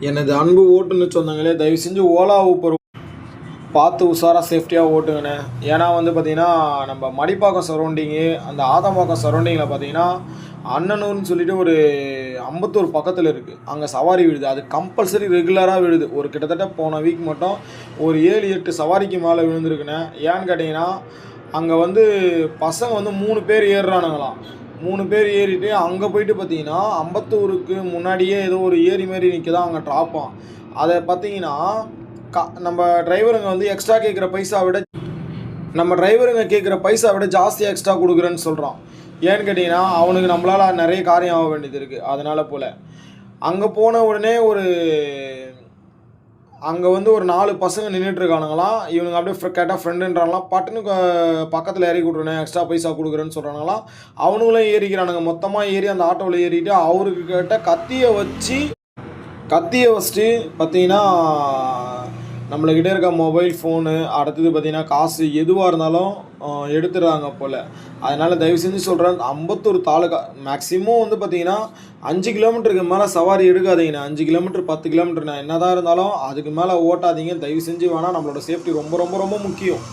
எனது அன்பு ஓட்டுநர் சொந்தங்களே, தயவு செஞ்சு ஓலா ஊப்பர் பார்த்து உஷாராக சேஃப்டியாக ஓட்டுங்கண்ணே. ஏன்னா வந்து பார்த்தீங்கன்னா, நம்ம மடிப்பாக்கம் சரௌண்டிங்கு, அந்த ஆதம்பாக்கம் சரௌண்டிங்கில் பார்த்தீங்கன்னா, அண்ணனூர்னு சொல்லிட்டு ஒரு அம்பத்தூர் பக்கத்தில் இருக்குது. அங்கே சவாரி விழுது. அது கம்பல்சரி ரெகுலராக விழுது. ஒரு கிட்டத்தட்ட போன வீக் மட்டும் ஒரு 7-8 சவாரிக்கு மேலே விழுந்திருக்குண்ணே. ஏன்னு கேட்டிங்கன்னா, அங்கே வந்து பசங்க வந்து 3 பேர் ஏறுறானுங்களாம். 3 பேர் ஏறிட்டு அங்கே போயிட்டு பார்த்தீங்கன்னா, அம்பத்தூருக்கு முன்னாடியே ஏதோ ஒரு ஏரி மாரி நிற்குதாம், அங்கே ட்ராப்பாம். அதை பார்த்தீங்கன்னா, நம்ம டிரைவருங்க வந்து எக்ஸ்ட்ரா கேட்குற பைசா விட ஜாஸ்தியாக எக்ஸ்ட்ரா கொடுக்குறேன்னு சொல்கிறான். ஏன்னு கேட்டிங்கன்னா, அவனுக்கு நம்மளால் நிறைய காரியம் ஆக வேண்டியது இருக்குது. அதனால் போல் அங்கே போன உடனே அங்கே வந்து ஒரு 4 பசங்க நின்றுட்டுருக்கானுங்களாம். இவனுங்க அப்படியே கேட்டால் ஃப்ரெண்டுன்றாங்களாம். பட்டுன்னு பக்கத்தில் இறக்கி விட்ருனேன், எக்ஸ்ட்ரா பைசா கொடுக்குறேன்னு சொல்கிறானுங்களாம். அவனுங்களும் ஏறிக்கிறானுங்க. மொத்தமாக ஏறி அந்த ஆட்டோவில் ஏறிட்டு அவருக்கு கிட்ட கத்தியை வச்சுட்டு பார்த்தீங்கன்னா, நம்மளுக்கிட்ட இருக்க மொபைல் ஃபோனு, அடுத்தது பார்த்திங்கன்னா காசு எதுவாக இருந்தாலும் எடுத்துடுறாங்க போல். அதனால் தயவு செஞ்சு சொல்கிறேன், அம்பத்தூர் தாலுகா மேக்ஸிமம் வந்து பார்த்திங்கன்னா 5 கிலோமீட்டருக்கு மேலே சவாரி எடுக்காதீங்கண்ணே. 5 கிலோமீட்டர் 10 கிலோமீட்டர்ண்ணே என்ன தான் இருந்தாலும் அதுக்கு மேலே ஓட்டாதீங்க தயவு செஞ்சு. வேணால் நம்மளோட சேஃப்டி ரொம்ப ரொம்ப ரொம்ப முக்கியம்.